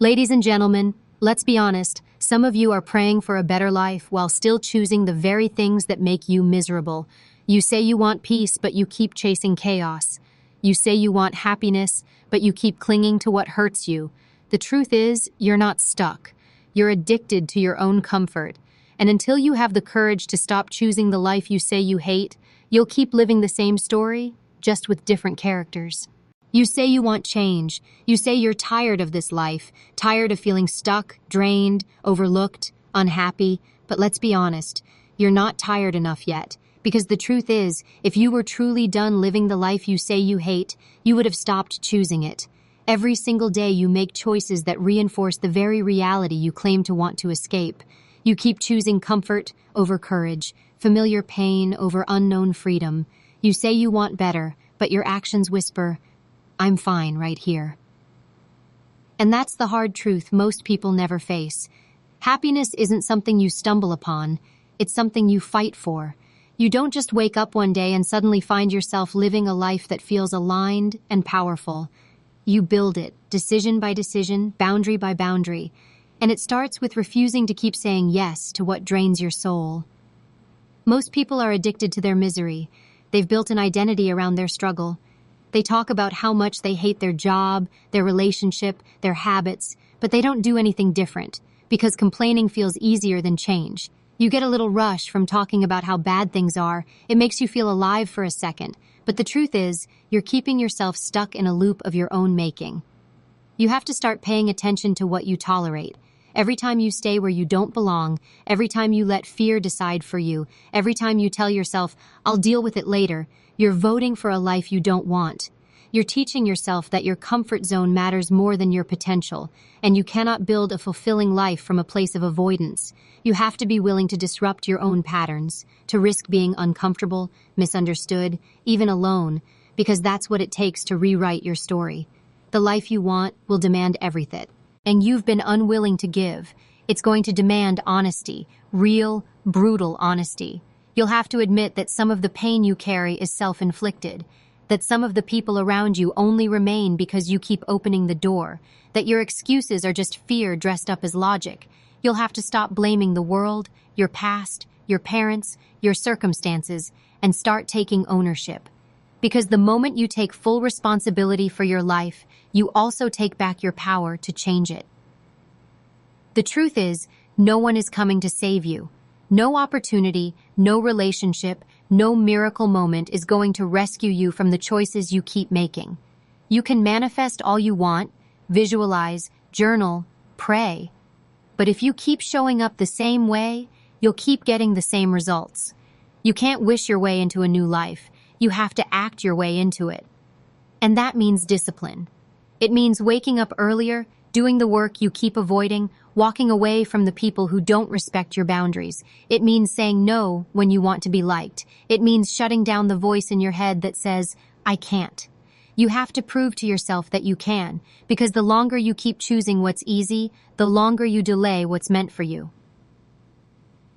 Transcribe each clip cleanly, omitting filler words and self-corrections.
Ladies and gentlemen, let's be honest, some of you are praying for a better life while still choosing the very things that make you miserable. You say you want peace, but you keep chasing chaos. You say you want happiness, but you keep clinging to what hurts you. The truth is, you're not stuck. You're addicted to your own comfort. And until you have the courage to stop choosing the life you say you hate, you'll keep living the same story, just with different characters. You say you want change. You say you're tired of this life, tired of feeling stuck, drained, overlooked, unhappy. But let's be honest, you're not tired enough yet. Because the truth is, if you were truly done living the life you say you hate, you would have stopped choosing it. Every single day you make choices that reinforce the very reality you claim to want to escape. You keep choosing comfort over courage, familiar pain over unknown freedom. You say you want better, but your actions whisper, "I'm fine right here." And that's the hard truth most people never face. Happiness isn't something you stumble upon, it's something you fight for. You don't just wake up one day and suddenly find yourself living a life that feels aligned and powerful. You build it, decision by decision, boundary by boundary. And it starts with refusing to keep saying yes to what drains your soul. Most people are addicted to their misery. They've built an identity around their struggle. They talk about how much they hate their job, their relationship, their habits, but they don't do anything different, because complaining feels easier than change. You get a little rush from talking about how bad things are. It makes you feel alive for a second. But the truth is, you're keeping yourself stuck in a loop of your own making. You have to start paying attention to what you tolerate. Every time you stay where you don't belong, every time you let fear decide for you, every time you tell yourself, "I'll deal with it later," you're voting for a life you don't want. You're teaching yourself that your comfort zone matters more than your potential, and you cannot build a fulfilling life from a place of avoidance. You have to be willing to disrupt your own patterns, to risk being uncomfortable, misunderstood, even alone, because that's what it takes to rewrite your story. The life you want will demand everything, and you've been unwilling to give. It's going to demand honesty, real, brutal honesty. You'll have to admit that some of the pain you carry is self-inflicted, that some of the people around you only remain because you keep opening the door, that your excuses are just fear dressed up as logic. You'll have to stop blaming the world, your past, your parents, your circumstances, and start taking ownership. Because the moment you take full responsibility for your life, you also take back your power to change it. The truth is, no one is coming to save you. No opportunity, no relationship, no miracle moment is going to rescue you from the choices you keep making. You can manifest all you want, visualize, journal, pray. But if you keep showing up the same way, you'll keep getting the same results. You can't wish your way into a new life. You have to act your way into it. And that means discipline. It means waking up earlier, doing the work you keep avoiding, walking away from the people who don't respect your boundaries. It means saying no when you want to be liked. It means shutting down the voice in your head that says, "I can't." You have to prove to yourself that you can, because the longer you keep choosing what's easy, the longer you delay what's meant for you.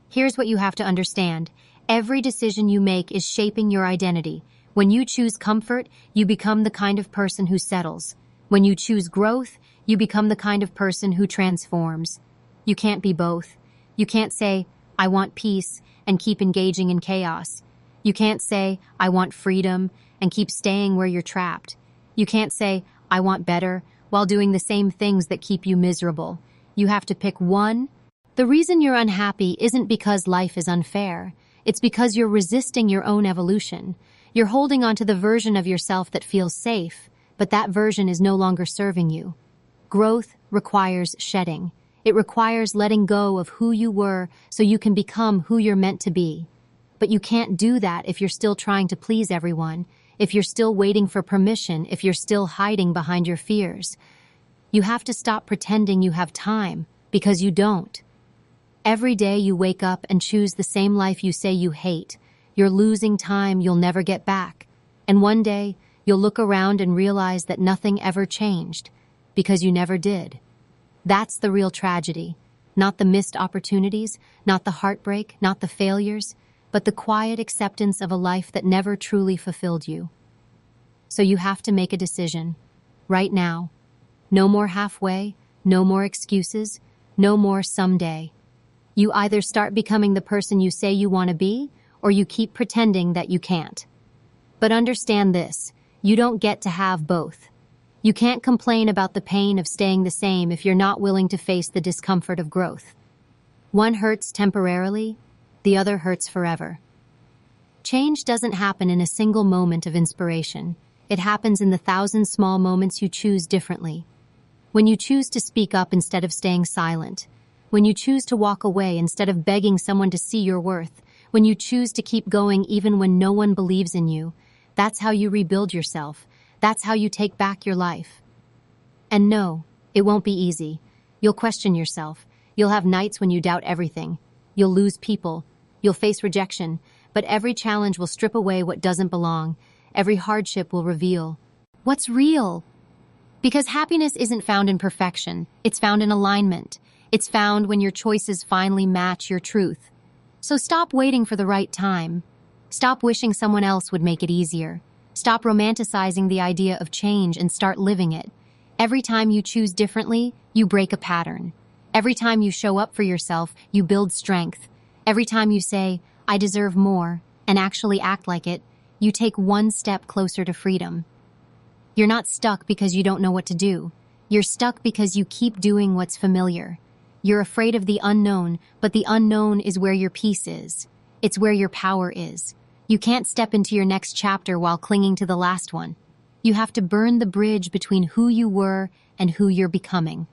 Here's what you have to understand. Every decision you make is shaping your identity. When you choose comfort, you become the kind of person who settles. When you choose growth, you become the kind of person who transforms. You can't be both. You can't say, "I want peace," and keep engaging in chaos. You can't say, "I want freedom," and keep staying where you're trapped. You can't say, "I want better," while doing the same things that keep you miserable. You have to pick one. The reason you're unhappy isn't because life is unfair. It's because you're resisting your own evolution. You're holding on to the version of yourself that feels safe, but that version is no longer serving you. Growth requires shedding. It requires letting go of who you were so you can become who you're meant to be. But you can't do that if you're still trying to please everyone, if you're still waiting for permission, if you're still hiding behind your fears. You have to stop pretending you have time, because you don't. Every day you wake up and choose the same life you say you hate. You're losing time you'll never get back. And one day, you'll look around and realize that nothing ever changed, because you never did. That's the real tragedy. Not the missed opportunities, not the heartbreak, not the failures, but the quiet acceptance of a life that never truly fulfilled you. So you have to make a decision. Right now. No more halfway, No more excuses, no more someday. You either start becoming the person you say you want to be, or you keep pretending that you can't. But understand this, you don't get to have both. You can't complain about the pain of staying the same if you're not willing to face the discomfort of growth. One hurts temporarily, the other hurts forever. Change doesn't happen in a single moment of inspiration. It happens in the 1,000 small moments you choose differently. When you choose to speak up instead of staying silent. When you choose to walk away instead of begging someone to see your worth. When you choose to keep going even when no one believes in you. That's how you rebuild yourself. That's how you take back your life. And no, it won't be easy. You'll question yourself. You'll have nights when you doubt everything. You'll lose people. You'll face rejection. But every challenge will strip away what doesn't belong. Every hardship will reveal what's real. Because happiness isn't found in perfection. It's found in alignment. It's found when your choices finally match your truth. So stop waiting for the right time. Stop wishing someone else would make it easier. Stop romanticizing the idea of change and start living it. Every time you choose differently, you break a pattern. Every time you show up for yourself, you build strength. Every time you say, I deserve more, and actually act like it, you take one step closer to freedom. You're not stuck because you don't know what to do. You're stuck because you keep doing what's familiar. You're afraid of the unknown, but the unknown is where your peace is. It's where your power is. You can't step into your next chapter while clinging to the last one. You have to burn the bridge between who you were and who you're becoming.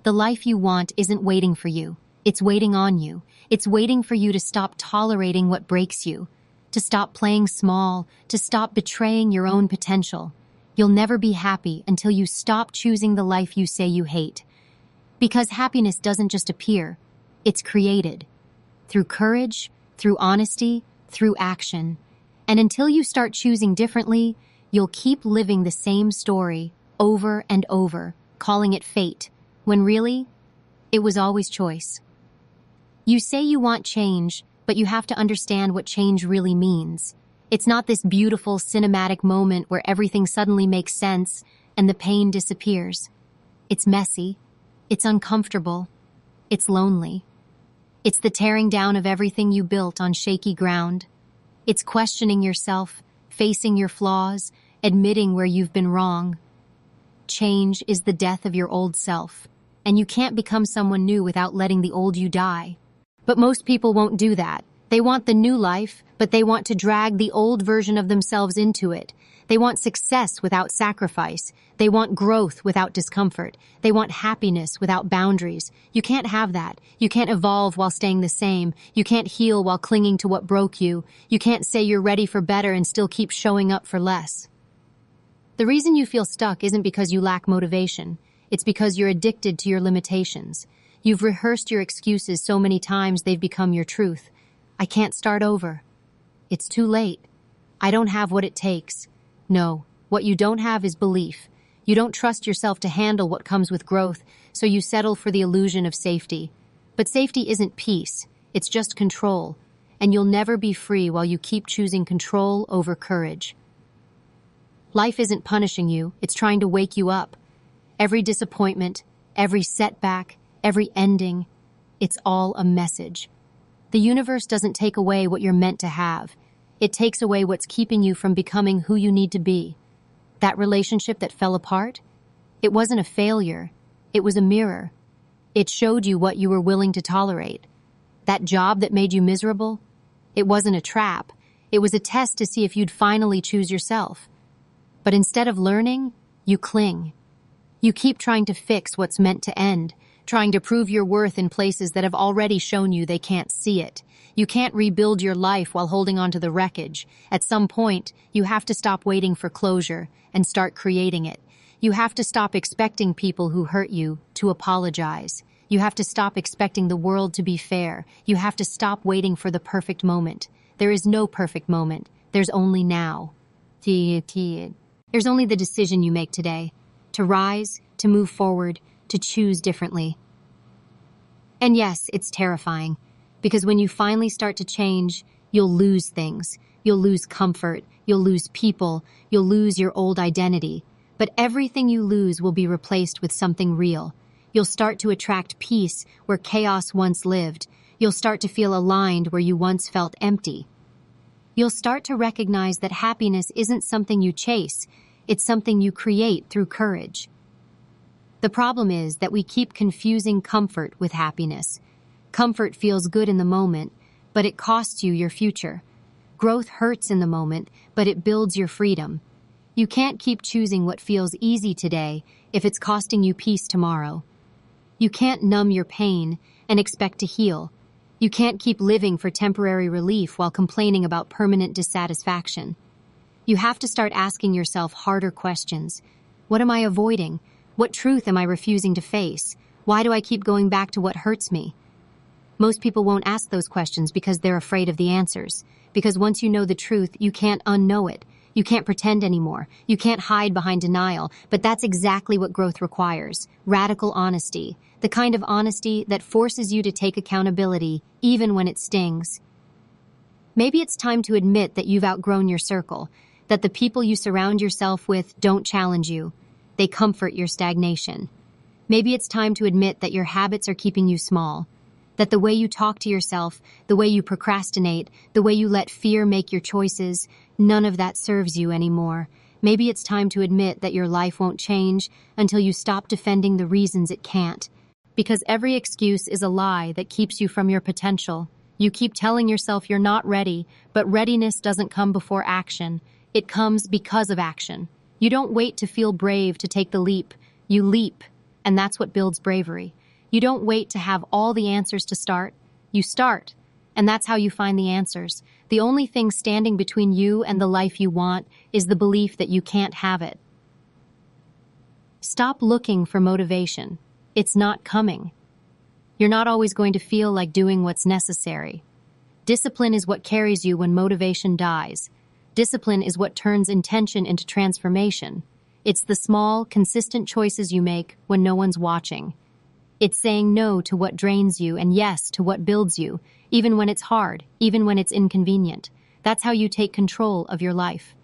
The life you want isn't waiting for you. It's waiting on you. It's waiting for you to stop tolerating what breaks you, to stop playing small, to stop betraying your own potential. You'll never be happy until you stop choosing the life you say you hate. Because happiness doesn't just appear, it's created. Through courage, through honesty, through action. And until you start choosing differently, you'll keep living the same story over and over, calling it fate, when really, it was always choice. You say you want change, but you have to understand what change really means. It's not this beautiful cinematic moment where everything suddenly makes sense and the pain disappears. It's messy. It's uncomfortable. It's lonely. It's the tearing down of everything you built on shaky ground. It's questioning yourself, facing your flaws, admitting where you've been wrong. Change is the death of your old self, and you can't become someone new without letting the old you die. But most people won't do that. They want the new life, but they want to drag the old version of themselves into it. They want success without sacrifice. They want growth without discomfort. They want happiness without boundaries. You can't have that. You can't evolve while staying the same. You can't heal while clinging to what broke you. You can't say you're ready for better and still keep showing up for less. The reason you feel stuck isn't because you lack motivation. It's because you're addicted to your limitations. You've rehearsed your excuses so many times they've become your truth. I can't start over. It's too late. I don't have what it takes. No, what you don't have is belief. You don't trust yourself to handle what comes with growth, so you settle for the illusion of safety. But safety isn't peace. It's just control. And you'll never be free while you keep choosing control over courage. Life isn't punishing you. It's trying to wake you up. Every disappointment, every setback, every ending, it's all a message. The universe doesn't take away what you're meant to have. It takes away what's keeping you from becoming who you need to be. That relationship that fell apart? It wasn't a failure. It was a mirror. It showed you what you were willing to tolerate. That job that made you miserable? It wasn't a trap. It was a test to see if you'd finally choose yourself. But instead of learning, you cling. You keep trying to fix what's meant to end, trying to prove your worth in places that have already shown you they can't see it. You can't rebuild your life while holding on to the wreckage. At some point, you have to stop waiting for closure and start creating it. You have to stop expecting people who hurt you to apologize. You have to stop expecting the world to be fair. You have to stop waiting for the perfect moment. There is no perfect moment. There's only now. There's only the decision you make today. To rise, to move forward, to choose differently. And yes, it's terrifying, because when you finally start to change, you'll lose things. You'll lose comfort. You'll lose people. You'll lose your old identity. But everything you lose will be replaced with something real. You'll start to attract peace where chaos once lived. You'll start to feel aligned where you once felt empty. You'll start to recognize that happiness isn't something you chase, it's something you create through courage. The problem is that we keep confusing comfort with happiness. Comfort feels good in the moment, but it costs you your future. Growth hurts in the moment, but it builds your freedom. You can't keep choosing what feels easy today if it's costing you peace tomorrow. You can't numb your pain and expect to heal. You can't keep living for temporary relief while complaining about permanent dissatisfaction. You have to start asking yourself harder questions. What am I avoiding? What truth am I refusing to face? Why do I keep going back to what hurts me? Most people won't ask those questions because they're afraid of the answers. Because once you know the truth, you can't unknow it. You can't pretend anymore. You can't hide behind denial. But that's exactly what growth requires. Radical honesty. The kind of honesty that forces you to take accountability, even when it stings. Maybe it's time to admit that you've outgrown your circle, that the people you surround yourself with don't challenge you. They comfort your stagnation. Maybe it's time to admit that your habits are keeping you small, that the way you talk to yourself, the way you procrastinate, the way you let fear make your choices, none of that serves you anymore. Maybe it's time to admit that your life won't change until you stop defending the reasons it can't. Because every excuse is a lie that keeps you from your potential. You keep telling yourself you're not ready, but readiness doesn't come before action. It comes because of action. You don't wait to feel brave to take the leap. You leap, and that's what builds bravery. You don't wait to have all the answers to start. You start, and that's how you find the answers. The only thing standing between you and the life you want is the belief that you can't have it. Stop looking for motivation. It's not coming. You're not always going to feel like doing what's necessary. Discipline is what carries you when motivation dies. Discipline is what turns intention into transformation. It's the small, consistent choices you make when no one's watching. It's saying no to what drains you and yes to what builds you, even when it's hard, even when it's inconvenient. That's how you take control of your life.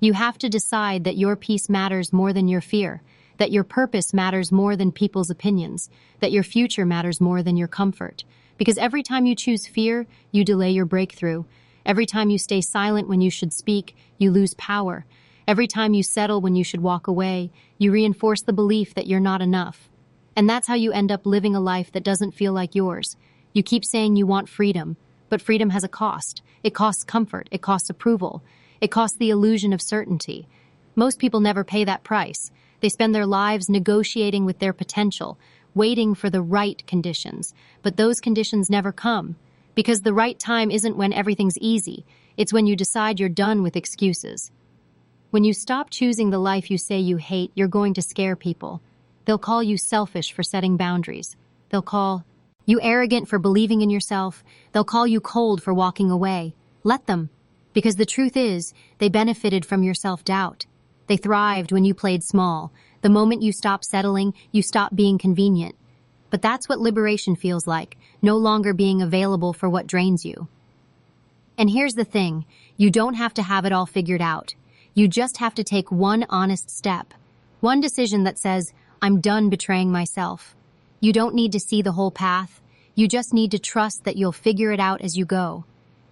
You have to decide that your peace matters more than your fear, that your purpose matters more than people's opinions, that your future matters more than your comfort. Because every time you choose fear, you delay your breakthrough. Every time you stay silent when you should speak, you lose power. Every time you settle when you should walk away, you reinforce the belief that you're not enough. And that's how you end up living a life that doesn't feel like yours. You keep saying you want freedom, but freedom has a cost. It costs comfort. It costs approval. It costs the illusion of certainty. Most people never pay that price. They spend their lives negotiating with their potential, waiting for the right conditions. But those conditions never come. Because the right time isn't when everything's easy. It's when you decide you're done with excuses. When you stop choosing the life you say you hate, you're going to scare people. They'll call you selfish for setting boundaries. They'll call you arrogant for believing in yourself. They'll call you cold for walking away. Let them. Because the truth is, they benefited from your self-doubt. They thrived when you played small. The moment you stop settling, you stop being convenient. But that's what liberation feels like, no longer being available for what drains you. And here's the thing, you don't have to have it all figured out. You just have to take one honest step. One decision that says, I'm done betraying myself. You don't need to see the whole path. You just need to trust that you'll figure it out as you go.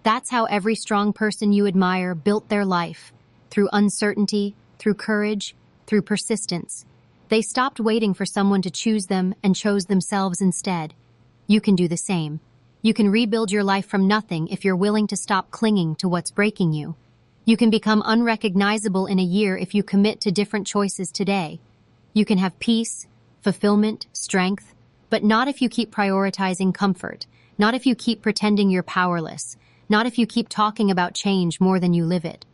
That's how every strong person you admire built their life. Through uncertainty, through courage, through persistence. They stopped waiting for someone to choose them and chose themselves instead. You can do the same. You can rebuild your life from nothing if you're willing to stop clinging to what's breaking you. You can become unrecognizable in a year if you commit to different choices today. You can have peace, fulfillment, strength, but not if you keep prioritizing comfort, not if you keep pretending you're powerless, not if you keep talking about change more than you live it.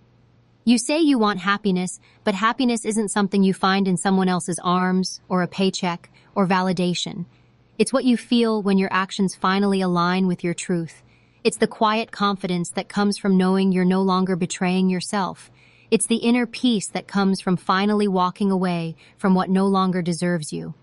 You say you want happiness, but happiness isn't something you find in someone else's arms, or a paycheck, or validation. It's what you feel when your actions finally align with your truth. It's the quiet confidence that comes from knowing you're no longer betraying yourself. It's the inner peace that comes from finally walking away from what no longer deserves you.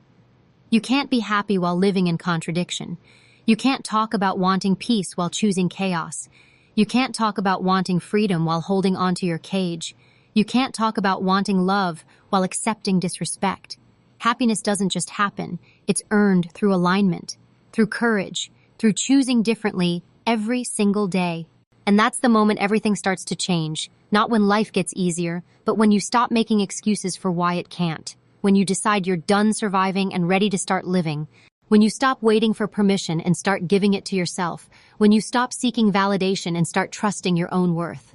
You can't be happy while living in contradiction. You can't talk about wanting peace while choosing chaos. You can't talk about wanting freedom while holding onto your cage. You can't talk about wanting love while accepting disrespect. Happiness doesn't just happen, it's earned through alignment, through courage, through choosing differently every single day. And that's the moment everything starts to change, not when life gets easier, but when you stop making excuses for why it can't, when you decide you're done surviving and ready to start living, when you stop waiting for permission and start giving it to yourself, when you stop seeking validation and start trusting your own worth.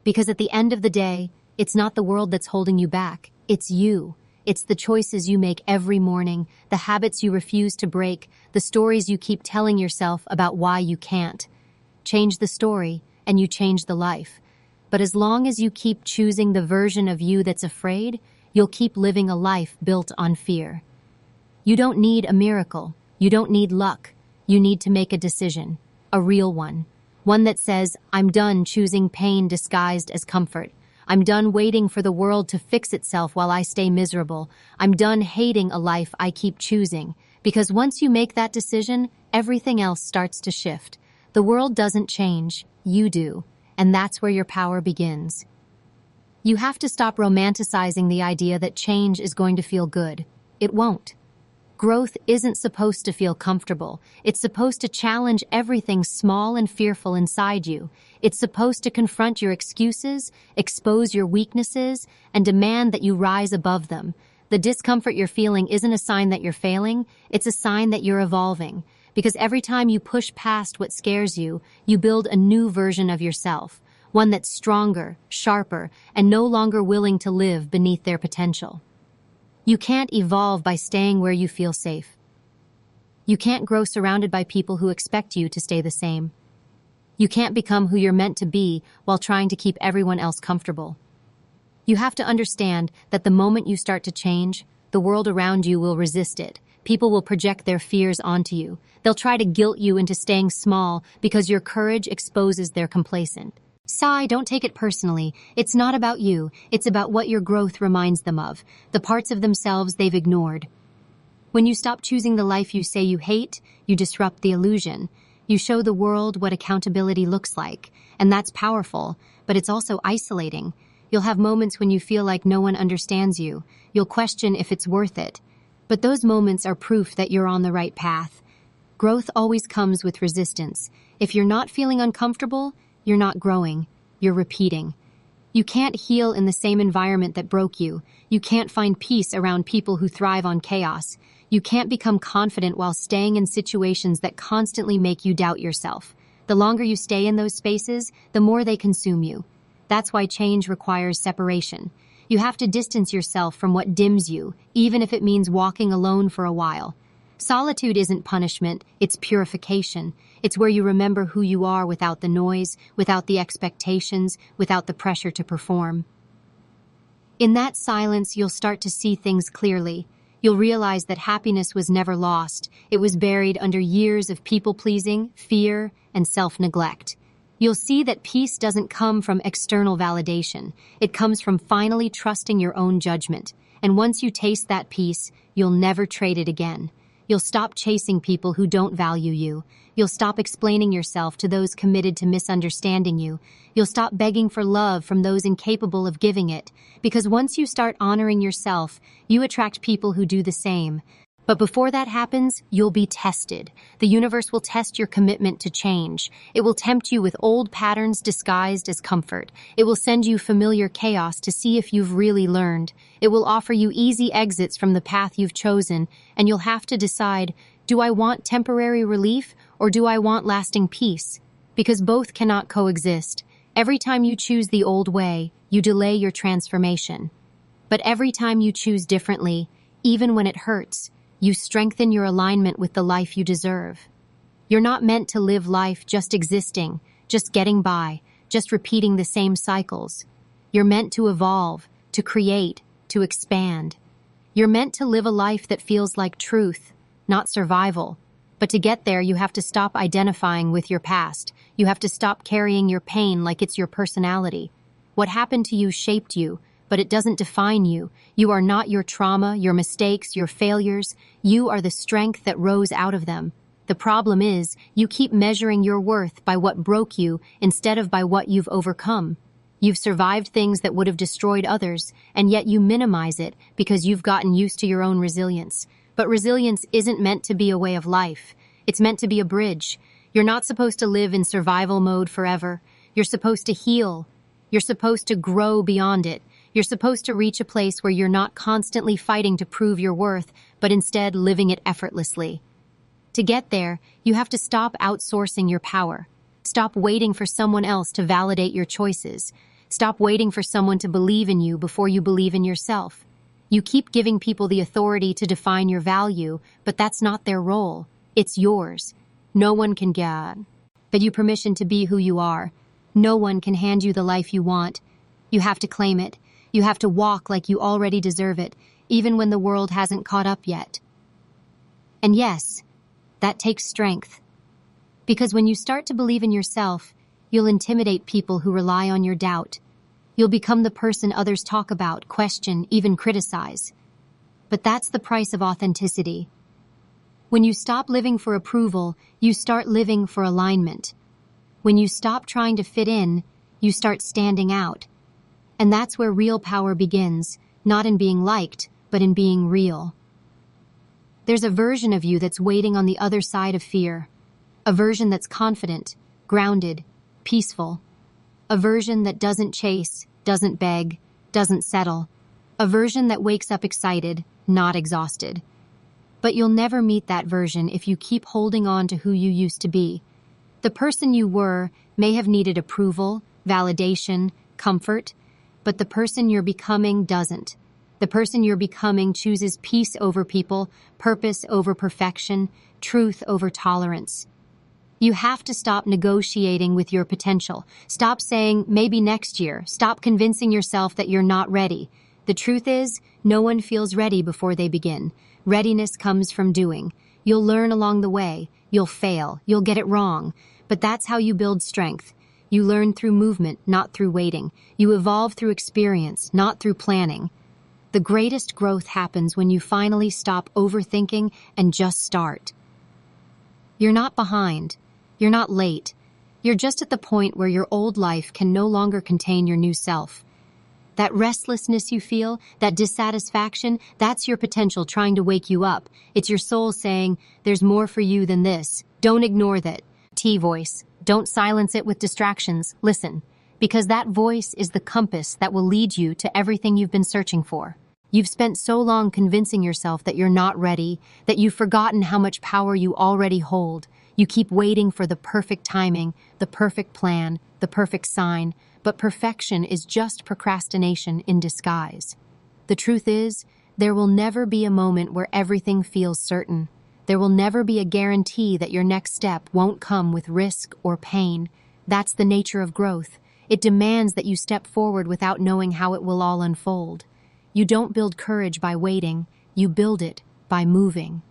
Because at the end of the day, it's not the world that's holding you back, it's you. It's the choices you make every morning, the habits you refuse to break, the stories you keep telling yourself about why you can't. Change the story, and you change the life. But as long as you keep choosing the version of you that's afraid, you'll keep living a life built on fear. You don't need a miracle. You don't need luck. You need to make a decision, a real one. One that says, I'm done choosing pain disguised as comfort. I'm done waiting for the world to fix itself while I stay miserable. I'm done hating a life I keep choosing. Because once you make that decision, everything else starts to shift. The world doesn't change, you do. And that's where your power begins. You have to stop romanticizing the idea that change is going to feel good. It won't. Growth isn't supposed to feel comfortable. It's supposed to challenge everything small and fearful inside you. It's supposed to confront your excuses, expose your weaknesses, and demand that you rise above them. The discomfort you're feeling isn't a sign that you're failing, it's a sign that you're evolving. Because every time you push past what scares you, you build a new version of yourself, one that's stronger, sharper, and no longer willing to live beneath their potential. You can't evolve by staying where you feel safe. You can't grow surrounded by people who expect you to stay the same. You can't become who you're meant to be while trying to keep everyone else comfortable. You have to understand that the moment you start to change, the world around you will resist it. People will project their fears onto you. They'll try to guilt you into staying small because your courage exposes their complacent. Sigh, don't take it personally. It's not about you. It's about what your growth reminds them of, the parts of themselves they've ignored. When you stop choosing the life you say you hate, you disrupt the illusion. You show the world what accountability looks like, and that's powerful, but it's also isolating. You'll have moments when you feel like no one understands you. You'll question if it's worth it. But those moments are proof that you're on the right path. Growth always comes with resistance. If you're not feeling uncomfortable, you're not growing, you're repeating. You can't heal in the same environment that broke you. You can't find peace around people who thrive on chaos. You can't become confident while staying in situations that constantly make you doubt yourself. The longer you stay in those spaces, the more they consume you. That's why change requires separation. You have to distance yourself from what dims you, even if it means walking alone for a while. Solitude isn't punishment, it's purification. It's where you remember who you are without the noise, without the expectations, without the pressure to perform. In that silence, you'll start to see things clearly. You'll realize that happiness was never lost. It was buried under years of people-pleasing, fear, and self-neglect. You'll see that peace doesn't come from external validation. It comes from finally trusting your own judgment. And once you taste that peace, you'll never trade it again. You'll stop chasing people who don't value you. You'll stop explaining yourself to those committed to misunderstanding you. You'll stop begging for love from those incapable of giving it. Because once you start honoring yourself, you attract people who do the same. But before that happens, you'll be tested. The universe will test your commitment to change. It will tempt you with old patterns disguised as comfort. It will send you familiar chaos to see if you've really learned. It will offer you easy exits from the path you've chosen, and you'll have to decide, do I want temporary relief or do I want lasting peace? Because both cannot coexist. Every time you choose the old way, you delay your transformation. But every time you choose differently, even when it hurts, you strengthen your alignment with the life you deserve. You're not meant to live life just existing, just getting by, just repeating the same cycles. You're meant to evolve, to create, to expand. You're meant to live a life that feels like truth, not survival. But to get there, you have to stop identifying with your past. You have to stop carrying your pain like it's your personality. What happened to you shaped you, but it doesn't define you. You are not your trauma, your mistakes, your failures. You are the strength that rose out of them. The problem is, you keep measuring your worth by what broke you instead of by what you've overcome. You've survived things that would have destroyed others, and yet you minimize it because you've gotten used to your own resilience. But resilience isn't meant to be a way of life. It's meant to be a bridge. You're not supposed to live in survival mode forever. You're supposed to heal. You're supposed to grow beyond it. You're supposed to reach a place where you're not constantly fighting to prove your worth, but instead living it effortlessly. To get there, you have to stop outsourcing your power. Stop waiting for someone else to validate your choices. Stop waiting for someone to believe in you before you believe in yourself. You keep giving people the authority to define your value, but that's not their role. It's yours. No one can give you permission to be who you are. No one can hand you the life you want. You have to claim it. You have to walk like you already deserve it, even when the world hasn't caught up yet. And yes, that takes strength. Because when you start to believe in yourself, you'll intimidate people who rely on your doubt. You'll become the person others talk about, question, even criticize. But that's the price of authenticity. When you stop living for approval, you start living for alignment. When you stop trying to fit in, you start standing out. And that's where real power begins, not in being liked, but in being real. There's a version of you that's waiting on the other side of fear. A version that's confident, grounded, peaceful. A version that doesn't chase, doesn't beg, doesn't settle. A version that wakes up excited, not exhausted. But you'll never meet that version if you keep holding on to who you used to be. The person you were may have needed approval, validation, comfort, but the person you're becoming doesn't. The person you're becoming chooses peace over people, purpose over perfection, truth over tolerance. You have to stop negotiating with your potential. Stop saying, maybe next year. Stop convincing yourself that you're not ready. The truth is, no one feels ready before they begin. Readiness comes from doing. You'll learn along the way. You'll fail. You'll get it wrong. But that's how you build strength. You learn through movement, not through waiting. You evolve through experience, not through planning. The greatest growth happens when you finally stop overthinking and just start. You're not behind. You're not late. You're just at the point where your old life can no longer contain your new self. That restlessness you feel, that dissatisfaction, that's your potential trying to wake you up. It's your soul saying, there's more for you than this. Don't ignore that voice. Don't silence it with distractions. Listen, because that voice is the compass that will lead you to everything you've been searching for. You've spent so long convincing yourself that you're not ready, that you've forgotten how much power you already hold. You keep waiting for the perfect timing, the perfect plan, the perfect sign, but perfection is just procrastination in disguise. The truth is, there will never be a moment where everything feels certain. There will never be a guarantee that your next step won't come with risk or pain. That's the nature of growth. It demands that you step forward without knowing how it will all unfold. You don't build courage by waiting, you build it by moving.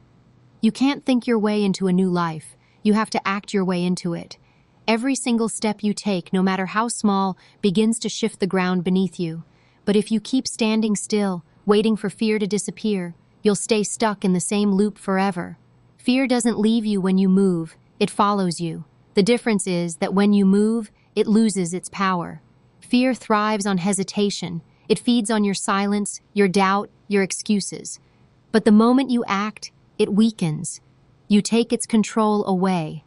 You can't think your way into a new life. You have to act your way into it. Every single step you take, no matter how small, begins to shift the ground beneath you. But if you keep standing still, waiting for fear to disappear, you'll stay stuck in the same loop forever. Fear doesn't leave you when you move, it follows you. The difference is that when you move, it loses its power. Fear thrives on hesitation. It feeds on your silence, your doubt, your excuses. But the moment you act, it weakens. You take its control away.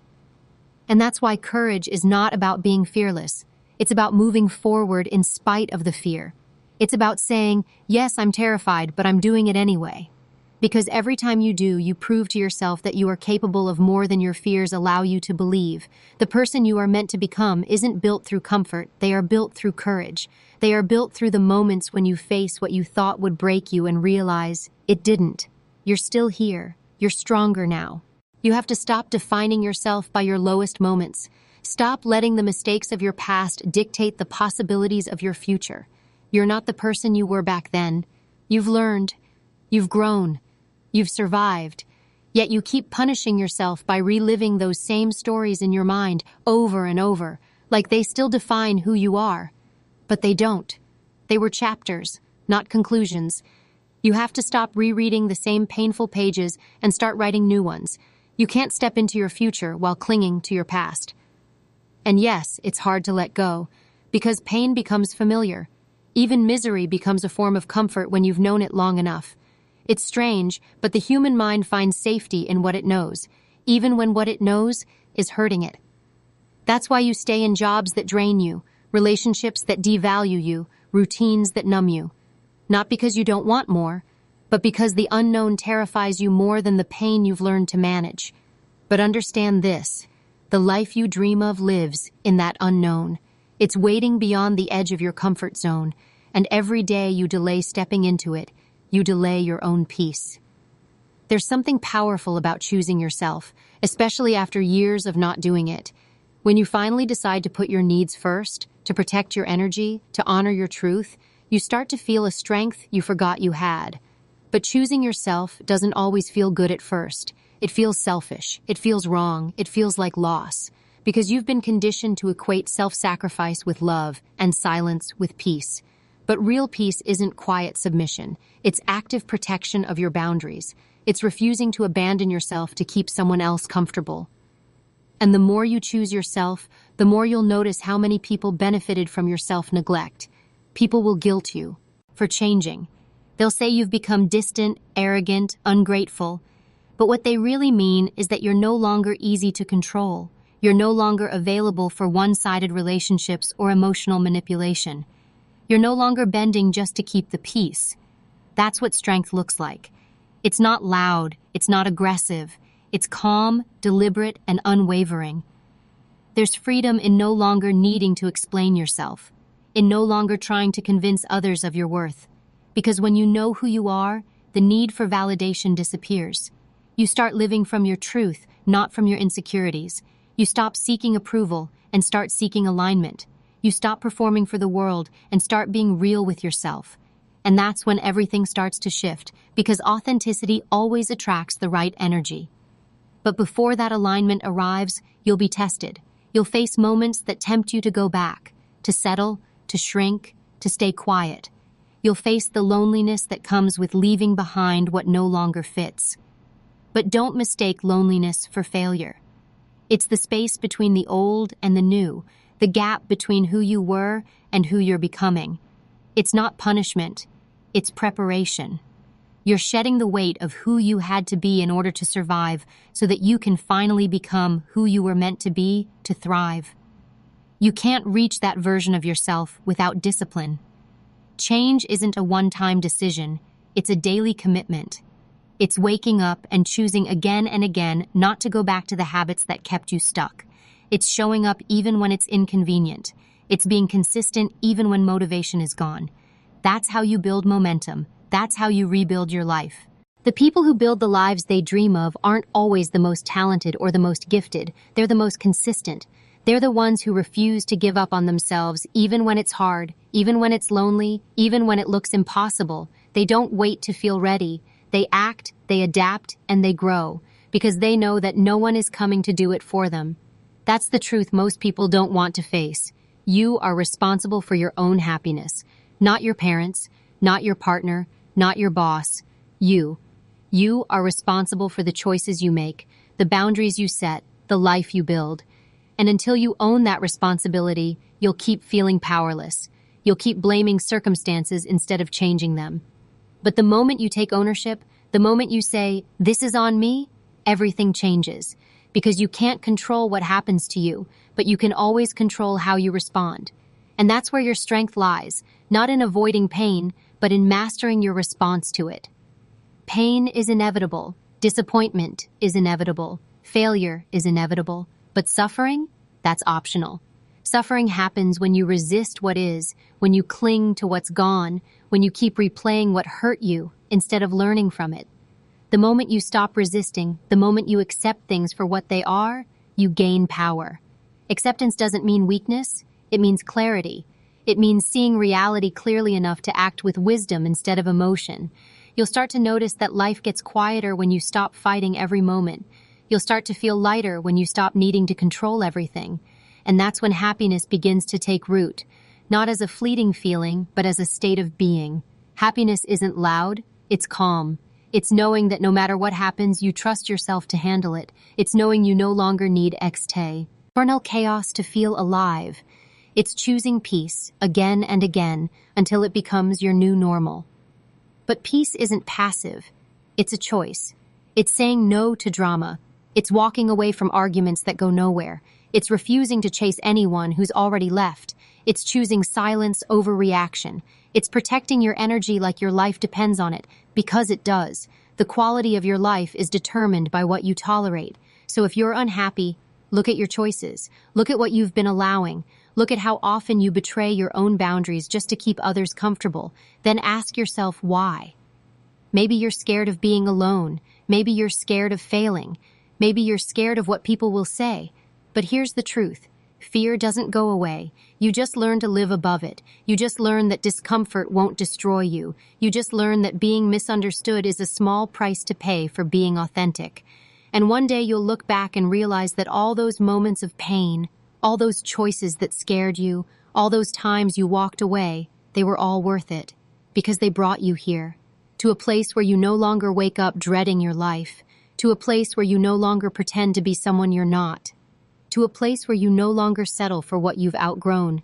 And that's why courage is not about being fearless. It's about moving forward in spite of the fear. It's about saying, yes, I'm terrified, but I'm doing it anyway. Because every time you do, you prove to yourself that you are capable of more than your fears allow you to believe. The person you are meant to become isn't built through comfort, they are built through courage. They are built through the moments when you face what you thought would break you and realize it didn't. You're still here. You're stronger now. You have to stop defining yourself by your lowest moments. Stop letting the mistakes of your past dictate the possibilities of your future. You're not the person you were back then. You've learned. You've grown. You've survived. Yet you keep punishing yourself by reliving those same stories in your mind over and over, like they still define who you are. But they don't. They were chapters, not conclusions. You have to stop rereading the same painful pages and start writing new ones. You can't step into your future while clinging to your past. And yes, it's hard to let go, Because pain becomes familiar. Even misery becomes a form of comfort when you've known it long enough. It's strange, but the human mind finds safety in what it knows, even when what it knows is hurting it. That's why you stay in jobs that drain you, relationships that devalue you, routines that numb you. Not because you don't want more, but because the unknown terrifies you more than the pain you've learned to manage. But understand this, the life you dream of lives in that unknown. It's waiting beyond the edge of your comfort zone, and every day you delay stepping into it, you delay your own peace. There's something powerful about choosing yourself, especially after years of not doing it. When you finally decide to put your needs first, to protect your energy, to honor your truth, you start to feel a strength you forgot you had. But choosing yourself doesn't always feel good at first. It feels selfish, it feels wrong, it feels like loss, because you've been conditioned to equate self-sacrifice with love and silence with peace. But real peace isn't quiet submission. It's active protection of your boundaries. It's refusing to abandon yourself to keep someone else comfortable. And the more you choose yourself, the more you'll notice how many people benefited from your self-neglect. People will guilt you for changing. They'll say you've become distant, arrogant, ungrateful. But what they really mean is that you're no longer easy to control. You're no longer available for one-sided relationships or emotional manipulation. You're no longer bending just to keep the peace. That's what strength looks like. It's not loud, it's not aggressive. It's calm, deliberate, and unwavering. There's freedom in no longer needing to explain yourself, in no longer trying to convince others of your worth. Because when you know who you are, the need for validation disappears. You start living from your truth, not from your insecurities. You stop seeking approval and start seeking alignment. You stop performing for the world and start being real with yourself. And that's when everything starts to shift, because authenticity always attracts the right energy. But before that alignment arrives, you'll be tested. You'll face moments that tempt you to go back, to settle, to shrink, to stay quiet. You'll face the loneliness that comes with leaving behind what no longer fits. But don't mistake loneliness for failure. It's the space between the old and the new, the gap between who you were and who you're becoming. It's not punishment, it's preparation. You're shedding the weight of who you had to be in order to survive so that you can finally become who you were meant to be to thrive. You can't reach that version of yourself without discipline. Change isn't a one-time decision, it's a daily commitment. It's waking up and choosing again and again not to go back to the habits that kept you stuck. It's showing up even when it's inconvenient. It's being consistent even when motivation is gone. That's how you build momentum. That's how you rebuild your life. The people who build the lives they dream of aren't always the most talented or the most gifted. They're the most consistent. They're the ones who refuse to give up on themselves even when it's hard, even when it's lonely, even when it looks impossible. They don't wait to feel ready. They act, they adapt, and they grow because they know that no one is coming to do it for them. That's the truth most people don't want to face. You are responsible for your own happiness, not your parents, not your partner, not your boss. You. You are responsible for the choices you make, the boundaries you set, the life you build. And until you own that responsibility, you'll keep feeling powerless. You'll keep blaming circumstances instead of changing them. But the moment you take ownership, the moment you say, "This is on me," everything changes. Because you can't control what happens to you, but you can always control how you respond. And that's where your strength lies, not in avoiding pain, but in mastering your response to it. Pain is inevitable. Disappointment is inevitable. Failure is inevitable. But suffering? That's optional. Suffering happens when you resist what is, when you cling to what's gone, when you keep replaying what hurt you instead of learning from it. The moment you stop resisting, the moment you accept things for what they are, you gain power. Acceptance doesn't mean weakness, it means clarity. It means seeing reality clearly enough to act with wisdom instead of emotion. You'll start to notice that life gets quieter when you stop fighting every moment. You'll start to feel lighter when you stop needing to control everything. And that's when happiness begins to take root, not as a fleeting feeling, but as a state of being. Happiness isn't loud, it's calm. It's knowing that no matter what happens, you trust yourself to handle it. It's knowing you no longer need external chaos to feel alive. It's choosing peace again and again until it becomes your new normal. But peace isn't passive. It's a choice. It's saying no to drama. It's walking away from arguments that go nowhere. It's refusing to chase anyone who's already left. It's choosing silence over reaction. It's protecting your energy like your life depends on it, because it does. The quality of your life is determined by what you tolerate. So if you're unhappy, look at your choices. Look at what you've been allowing. Look at how often you betray your own boundaries just to keep others comfortable. Then ask yourself why. Maybe you're scared of being alone. Maybe you're scared of failing. Maybe you're scared of what people will say. But here's the truth. Fear doesn't go away. You just learn to live above it. You just learn that discomfort won't destroy you. You just learn that being misunderstood is a small price to pay for being authentic. And one day you'll look back and realize that all those moments of pain, all those choices that scared you, all those times you walked away, they were all worth it. Because they brought you here. To a place where you no longer wake up dreading your life. To a place where you no longer pretend to be someone you're not. To a place where you no longer settle for what you've outgrown.